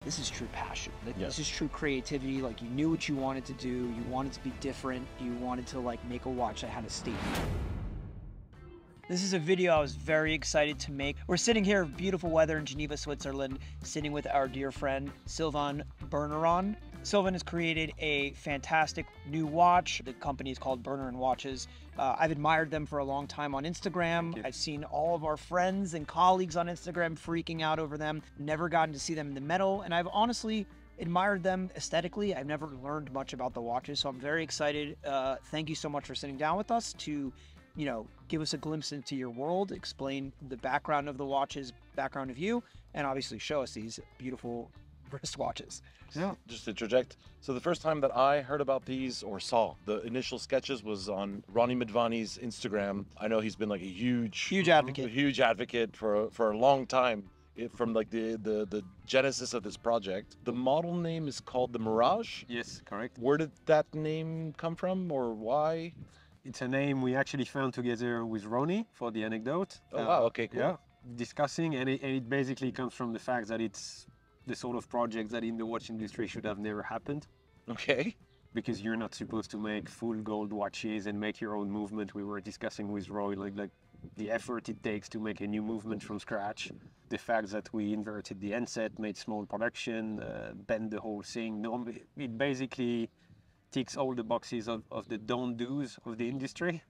this is true passion. Like, Yes. this is true creativity. Like, you knew what you wanted to do. You wanted to be different. You wanted to like make a watch that had a statement. This is a video I was very excited to make. We're sitting here, beautiful weather in Geneva, Switzerland, sitting with our dear friend, Sylvain Berneron. Sylvain has created a fantastic new watch. The company is called Berneron Watches. I've admired them for a long time on Instagram. I've seen all of our friends and colleagues on Instagram freaking out over them. Never gotten to see them in the metal, and I've honestly admired them aesthetically. I've never learned much about the watches, so I'm very excited. Thank you so much for sitting down with us to, you know, give us a glimpse into your world, explain the background of the watches, background of you, and obviously show us these beautiful wristwatches. Yeah, just to interject. So the first time that I heard about these or saw the initial sketches was on Ronnie Midvani's Instagram. I know he's been like a huge advocate for a long time, from like the genesis of this project. The model name is called the Mirage. Yes, correct. Where did that name come from, or why? It's a name we actually found together with Ronnie for the anecdote. Oh, wow, okay, cool. Yeah, discussing, and it basically comes from the fact that it's the sort of project that in the watch industry should have never happened. Okay. Because you're not supposed to make full gold watches and make your own movement. We were discussing with Roy, like the effort it takes to make a new movement from scratch. The fact that we inverted the handset, made small production, bent the whole thing. It basically ticks all the boxes of the don't do's of the industry.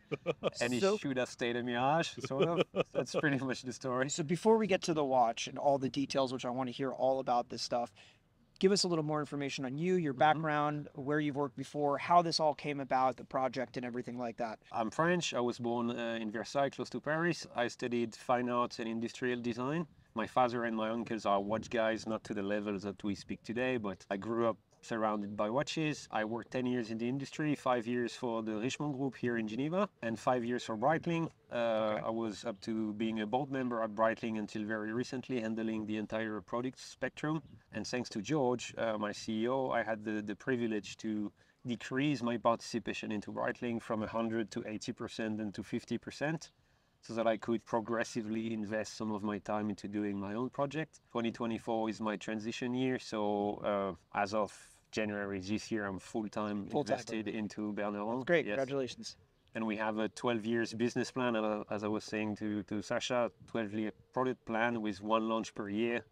And it should have stayed a Mirage, sort of. That's pretty much the story. So before we get to the watch and all the details, which I want to hear all about this stuff, give us a little more information on you, your background, where you've worked before, how this all came about, the project and everything like that. I'm French. I was born in Versailles, close to Paris. I studied fine arts and industrial design. My father and my uncles are watch guys, not to the levels that we speak today, but I grew up surrounded by watches. I worked 10 years in the industry, 5 years for the Richemont Group here in Geneva, and 5 years for Breitling. I was up to being a board member at Breitling until very recently, handling the entire product spectrum. And thanks to George, my CEO, I had the privilege to decrease my participation into Breitling from 100 to 80% and to 50%. So that I could progressively invest some of my time into doing my own project. 2024 is my transition year, so as of January this year, I'm full-time invested into Berneron. Great, yes. Congratulations. And we have a 12 years business plan, as I was saying to Sasha, 12-year product plan with 1 launch per year.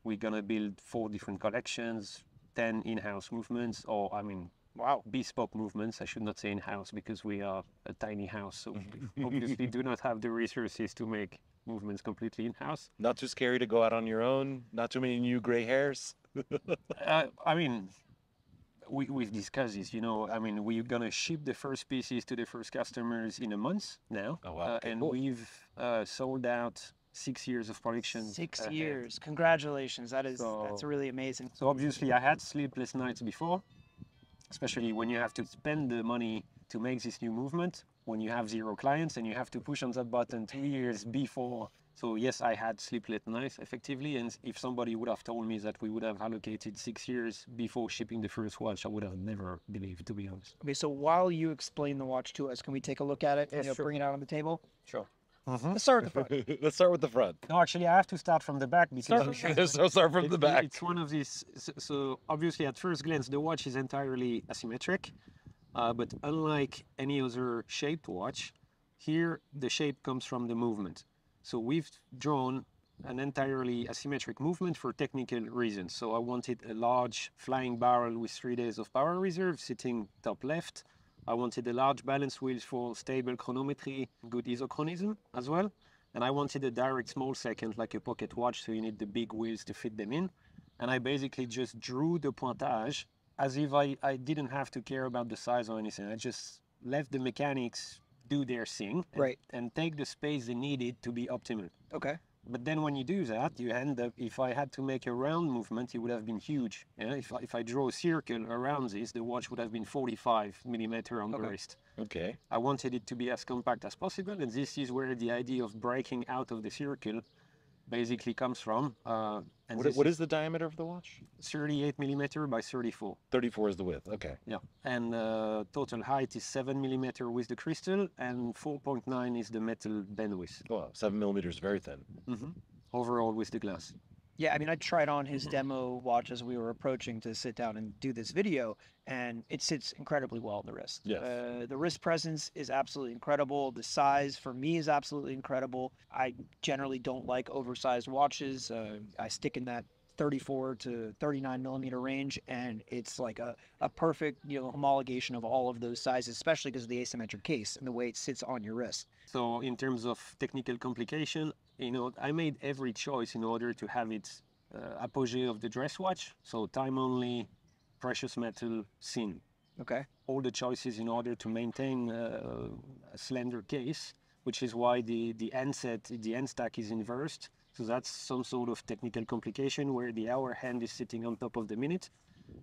We're gonna build 4 different collections, 10 in-house movements, or I mean, wow, bespoke movements. I should not say in-house because we are a tiny house, so we obviously do not have the resources to make movements completely in-house. Not too scary to go out on your own? Not too many new gray hairs? I mean, we've discussed this, you know. I mean, we're gonna ship the first pieces to the first customers in a month now. Oh, wow. Okay, and cool. we've sold out 6 years of production. 6 years. Congratulations. That's really amazing. So obviously I had sleepless nights before, especially when you have to spend the money to make this new movement, when you have 0 clients and you have to push on that button 2 years before. So yes, I had sleepless nights effectively, and if somebody would have told me that we would have allocated 6 years before shipping the first watch, I would have never believed, to be honest. Okay, so while you explain the watch to us, can we take a look at it? Yes, sure. Bring it out on the table? Sure. Let's start with the front. Let's start with the front. No, actually, I have to start from the back because Start from the back. It's one of these. So obviously, at first glance, the watch is entirely asymmetric, but unlike any other shaped watch, here the shape comes from the movement. So we've drawn an entirely asymmetric movement for technical reasons. So I wanted a large flying barrel with 3 days of power reserve sitting top left. I wanted a large balance wheels for stable chronometry, good isochronism as well. And I wanted a direct small second like a pocket watch, so you need the big wheels to fit them in. And I basically just drew the pointage as if I didn't have to care about the size or anything. I just left the mechanics do their thing and take the space they needed to be optimal. Okay. But then when you do that, you end up, if I had to make a round movement, it would have been huge. Yeah? If I draw a circle around this, the watch would have been 45 millimeter on the wrist. Okay. I wanted it to be as compact as possible, and this is where the idea of breaking out of the circle basically comes from. What is the diameter of the watch? 38 millimeter by 34. 34 is the width, okay. Yeah, and total height is 7 millimeter with the crystal, and 4.9 is the metal band width. Oh, 7 millimeters, very thin. Overall with the glass. Yeah, I mean, I tried on his demo watch as we were approaching to sit down and do this video, and it sits incredibly well on the wrist. Yes. The wrist presence is absolutely incredible. The size for me is absolutely incredible. I generally don't like oversized watches. I stick in that 34 to 39 millimeter range, and it's like a perfect, homologation of all of those sizes, especially because of the asymmetric case and the way it sits on your wrist. So in terms of technical complication, I made every choice in order to have its apogee of the dress watch. So time only, precious metal, thin. Okay. All the choices in order to maintain a slender case, which is why the end stack is inversed. So that's some sort of technical complication where the hour hand is sitting on top of the minute,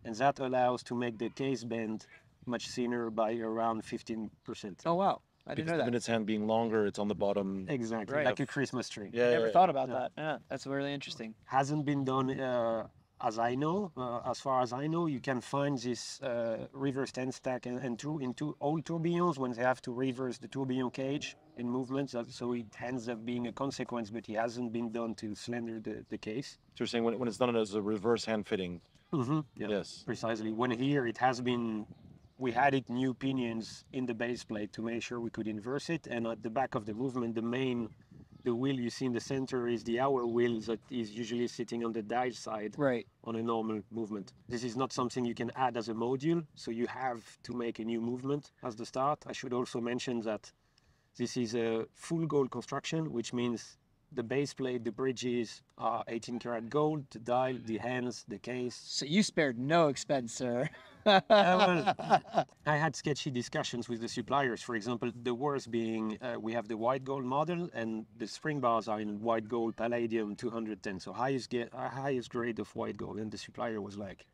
and that allows to make the case bend much thinner by around 15%. Oh, wow. I didn't Because know the that. minute's hand being longer, it's on the bottom. Exactly, Right. like a Christmas tree. Yeah, Never yeah, thought about that. Yeah, that's really interesting. Hasn't been done as I know. As far as I know, you can find this reverse end stack and into old tourbillons when they have to reverse the tourbillon cage in movements. So it ends up being a consequence, but it hasn't been done to slender the case. So you're saying when it's done as a reverse hand fitting. Mm-hmm. Yeah, Yes. precisely. When here it has been, we had it new pinions in the base plate to make sure we could inverse it, and at the back of the movement, the wheel you see in the center is the hour wheel that is usually sitting on the dial side. Right. On a normal movement. This is not something you can add as a module, so you have to make a new movement as the start. I should also mention that this is a full gold construction, which means the base plate, the bridges are 18 karat gold, the dial, the hands, the case. So you spared no expense, sir. Well, I had sketchy discussions with the suppliers. For example, the worst being we have the white gold model, and the spring bars are in white gold palladium 210, so highest grade of white gold. And the supplier was like,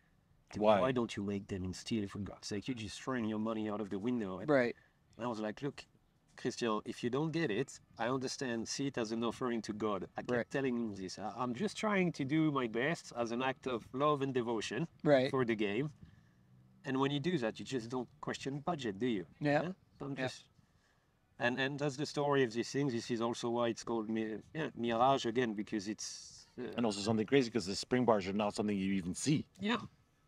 why don't you make them in steel, for God's sake? You're just throwing your money out of the window. Right. And I was like, look, Christian, if you don't get it, I understand. See it as an offering to God. I kept telling him this. I'm just trying to do my best as an act of love and devotion for the game. And when you do that, you just don't question budget, do you? Yeah. And that's the story of these things. This is also why it's called Mirage again, because it's... and also something crazy, because the spring bars are not something you even see. Yeah.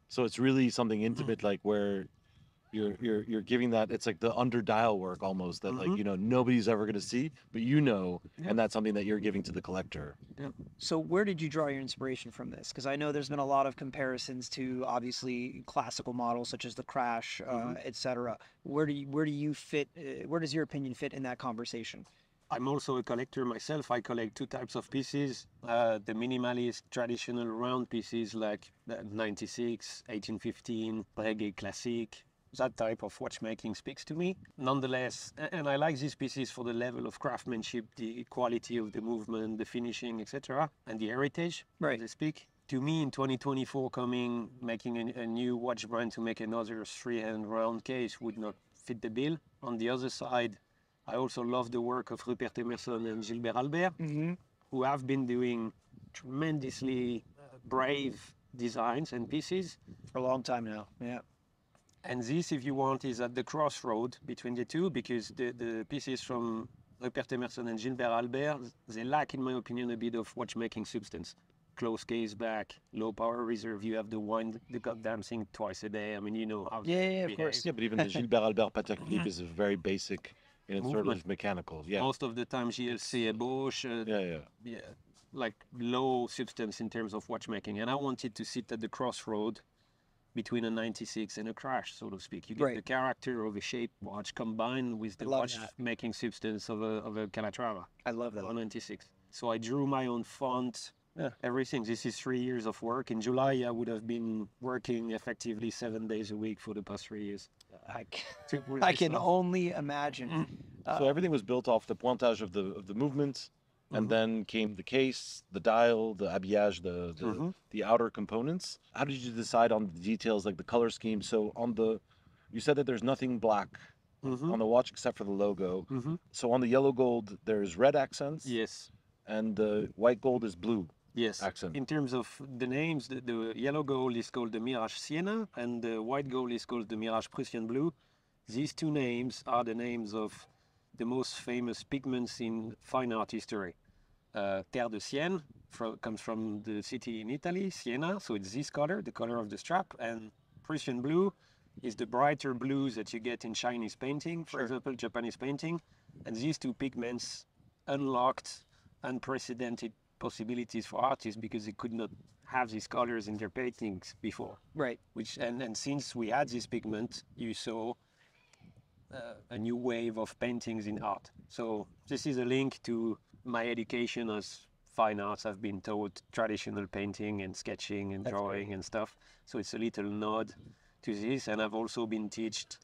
So it's really something intimate, like where you're giving that, it's like the under dial work almost that like, nobody's ever going to see, but and that's something that you're giving to the collector. Yeah. So where did you draw your inspiration from this? Because I know there's been a lot of comparisons to obviously classical models such as the Crash, etc. Where do you fit? Where does your opinion fit in that conversation? I'm also a collector myself. I collect two types of pieces. The minimalist, traditional round pieces like 96, 1815, Breguet Classic. That type of watchmaking speaks to me. Nonetheless, and I like these pieces for the level of craftsmanship, the quality of the movement, the finishing, etc., and the heritage, they speak. To me, in 2024, making a new watch brand to make another three-hand round case would not fit the bill. On the other side, I also love the work of Rupert Emerson and Gilbert Albert, who have been doing tremendously brave designs and pieces. For a long time now, yeah. And this, if you want, is at the crossroad between the two, because the pieces from Rupert Emerson and Gilbert Albert, they lack, in my opinion, a bit of watchmaking substance. Close case back, low power reserve, you have to wind the goddamn thing twice a day. I mean, you know how of course. Yeah, but even the Gilbert Albert Patek Philippe is very basic and it's sort of mechanical. Yeah. Most of the time, GLC, Bosch, like low substance in terms of watchmaking. And I wanted to sit at the crossroad between a 96 and a Crash, so to speak. You get the character of a shape watch combined with the watchmaking substance of a Calatrava. I love that. 96. So I drew my own font, everything. This is 3 years of work. In July, I would have been working effectively 7 days a week for the past 3 years. I can only imagine. So everything was built off the pointage of the movement. And then came the case, the dial, the habillage, the outer components. How did you decide on the details, like the color scheme? So you said that there's nothing black on the watch except for the logo. So on the yellow gold, there's red accents. Yes. And the white gold is blue. Yes. Accent. In terms of the names, the yellow gold is called the Mirage Sienna, and the white gold is called the Mirage Persian Blue. These two names are the names of the most famous pigments in fine art history. Terre de Sienne, comes from the city in Italy, Siena. So it's this color, the color of the strap. And Persian blue is the brighter blues that you get in Chinese painting, for example, Japanese painting. And these two pigments unlocked unprecedented possibilities for artists because they could not have these colors in their paintings before. Right. And since we had this pigment, you saw a new wave of paintings in art. So this is a link to my education as fine arts. I've been taught traditional painting and sketching and drawing and stuff. So it's a little nod to this. And I've also been taught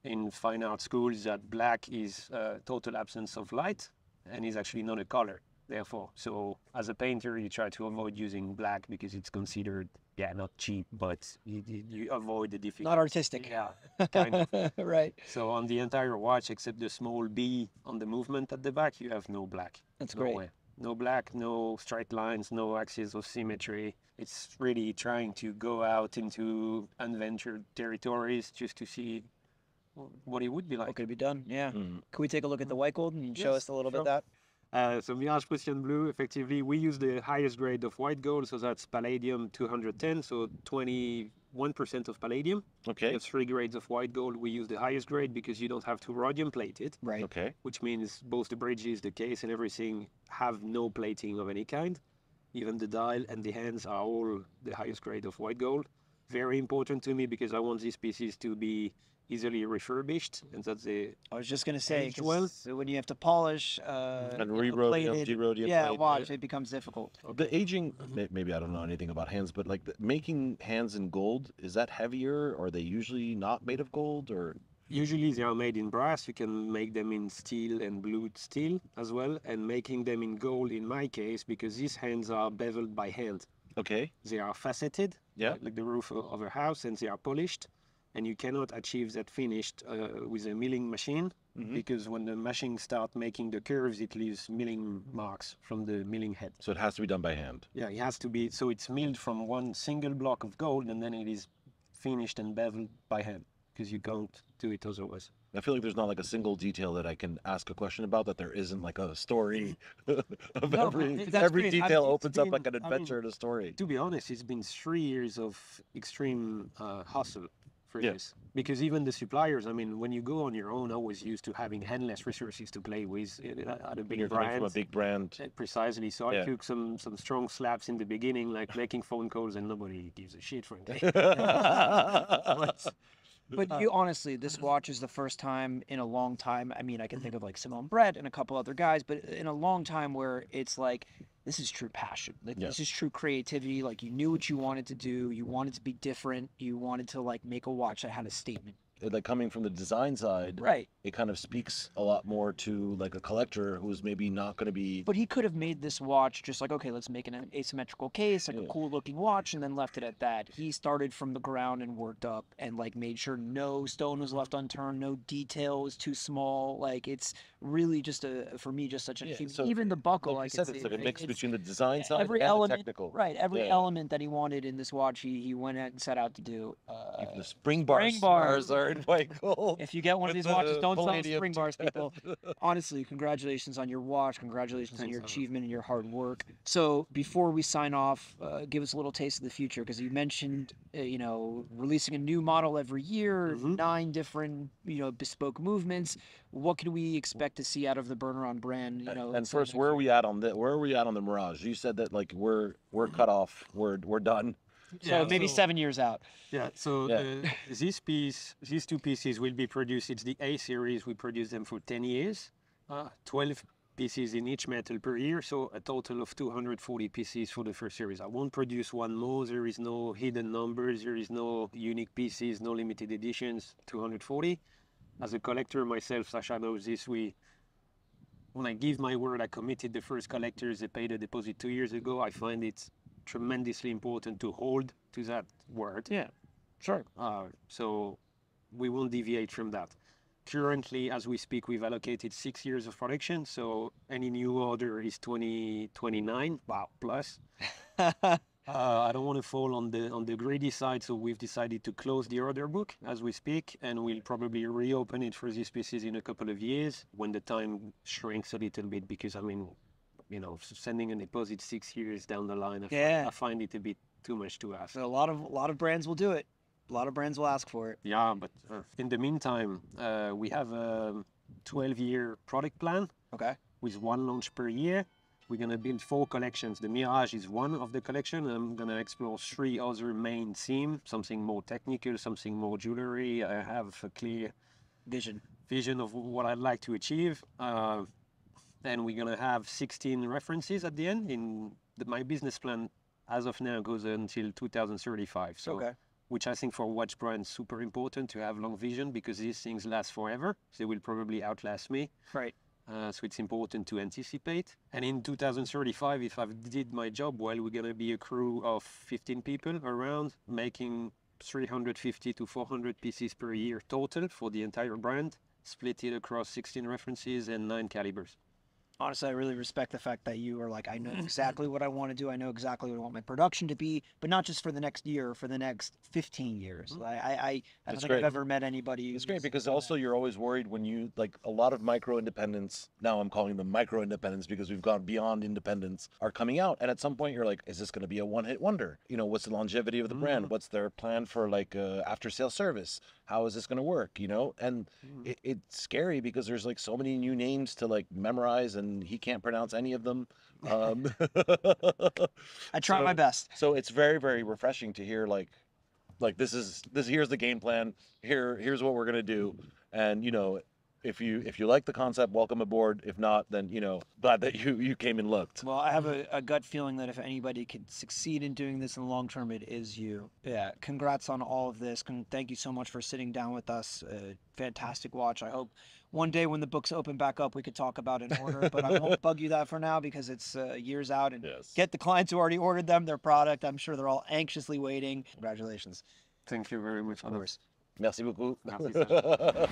in fine art schools that black is a total absence of light and is actually not a color. Therefore, so as a painter, you try to avoid using black because it's considered, not cheap, but you avoid the difficulty. Not artistic. Yeah, kind of. Right. So on the entire watch, except the small B on the movement at the back, you have no black. That's no great. Way. No black, no straight lines, no axis of symmetry. It's really trying to go out into unventured territories just to see what it would be like. What could be done? Yeah. Mm. Could we take a look at the white gold and show Yes, us a little bit sure. of that? So Mirage Persian Blue, effectively, we use the highest grade of white gold, so that's palladium 210, so 21% of palladium. Okay. There's 3 grades of white gold. We use the highest grade because you don't have to rhodium plate it, Right. Okay. which means both the bridges, the case, and everything have no plating of any kind. Even the dial and the hands are all the highest grade of white gold. Very important to me because I want these pieces to be easily refurbished, and that's the I was just gonna say, Aged well. 'cause when you have to polish And you know, re-rhodium, plated- de-rhodium yeah, plate. watch, it becomes difficult. The aging, maybe I don't know anything about hands, but like making hands in gold, is that heavier? Or are they usually not made of gold? Or Usually they are made in brass. You can make them in steel and blued steel as well, and making them in gold in my case because these hands are beveled by hand. okay, They are faceted, Yeah. like the roof of a house, and they are polished. And you cannot achieve that finished with a milling machine because when the machine starts making the curves, it leaves milling marks from the milling head. so it has to be done by hand. Yeah, it has to be. So it's milled from one single block of gold, and then it is finished and beveled by hand because you can't do it otherwise. I feel like there's not like a single detail that I can ask a question about that there isn't like a story of No, every that's great. detail It's opens up been- like an I mean, adventure and a story. To be honest, it's been 3 years of extreme hustle for Yeah. this. Because even the suppliers, I mean, when you go on your own, I was used to having endless resources to play with at a When big you're coming from a brand. big brand. Precisely. So Yeah. I took some strong slaps in the beginning, like making phone calls, and nobody gives a shit, frankly. But you honestly, this watch is the first time in a long time. I mean, I can think of like Simone Brett and a couple other guys, but in a long time where it's like, this is true passion. Like Yeah. this is true creativity. Like you knew what you wanted to do. You wanted to be different. You wanted to like make a watch that had a statement. Like coming from the design side, Right. it kind of speaks a lot more to like a collector who's maybe not going to be. But he could have made this watch just like, okay, let's make an asymmetrical case, like a Yeah. cool looking watch, and then left it at that. He started from the ground and worked up and like made sure no stone was left unturned, no detail was too small. Like it's really just for me, just such a Yeah, achievement. so Even the buckle, Like I you could said, it's see, like a mix it's- between the design side every and element, the technical. right? Every Yeah. element that he wanted in this watch, he went out and set out to do. Even the spring bars, spring bars. are in white gold. If you get one of with these watches, the don't sell palladium spring bars, people. Honestly, congratulations on your watch. Congratulations on Thanks, your Alan. achievement and your hard work. So before we sign off, give us a little taste of the future because you mentioned, releasing a new model every year, 9 different, bespoke movements. What can we expect to see out of the Berneron brand? And first, where are we at on the Mirage? You said that like we're cut off, we're done. So maybe 7 years out. Yeah, so Yeah. these 2 pieces will be produced. It's the A series. We produce them for 10 years, 12 pieces in each metal per year, so a total of 240 pieces for the first series. I won't produce one more. There is no hidden numbers. There is no unique pieces, no limited editions, 240. As a collector myself, Sasha knows this, when I give my word, I committed the first collectors, they paid a deposit 2 years ago. I find it tremendously important to hold to that word. Yeah, sure. So we won't deviate from that. Currently, as we speak, we've allocated 6 years of production. So any new order is 2029. Wow, plus. I don't want to fall on the greedy side, so we've decided to close the order book as we speak, and we'll probably reopen it for these pieces in a couple of years when the time shrinks a little bit. Because I mean, you know, sending a deposit 6 years down the line, I find it a bit too much to ask. So a lot of brands will do it. A lot of brands will ask for it. Yeah, but in the meantime, we have a 12-year product plan. Okay. With 1 launch per year. We're going to build 4 collections. The Mirage is one of the collection. I'm going to explore 3 other main themes, something more technical, something more jewelry. I have a clear vision of what I'd like to achieve. And we're going to have 16 references at the end. My business plan, as of now, goes until 2035. So, okay. Which I think for watch brands super important to have long vision, because these things last forever. They will probably outlast me. Right. So it's important to anticipate. And in 2035, if I did my job well, we're going to be a crew of 15 people around, making 350 to 400 pieces per year total for the entire brand, split it across 16 references and 9 calibers. Honestly, I really respect the fact that you are like, I know exactly what I want to do. I know exactly what I want my production to be, but not just for the next year, for the next 15 years. I don't think I've ever met anybody. It's great because also you're always worried when you, like a lot of micro independents, now I'm calling them micro independents because we've gone beyond independents, are coming out. And at some point you're like, is this going to be a one-hit wonder? You know, what's the longevity of the brand? What's their plan for like after-sale service? How is this going to work? You know, and it's scary because there's like so many new names to like memorize and he can't pronounce any of them. I try my best. So it's very, very refreshing to hear like here's the game plan. Here's what we're gonna do. And you know, if you like the concept, welcome aboard. If not, then you know, glad that you came and looked. Well, I have a gut feeling that if anybody could succeed in doing this in the long term, it is you. Yeah. Congrats on all of this. Thank you so much for sitting down with us. Fantastic watch. I hope one day when the books open back up, we could talk about an order, but I won't bug you that for now because it's years out, and get the clients who already ordered them their product. I'm sure they're all anxiously waiting. Congratulations. Thank you very much. Of course. Merci beaucoup. Merci.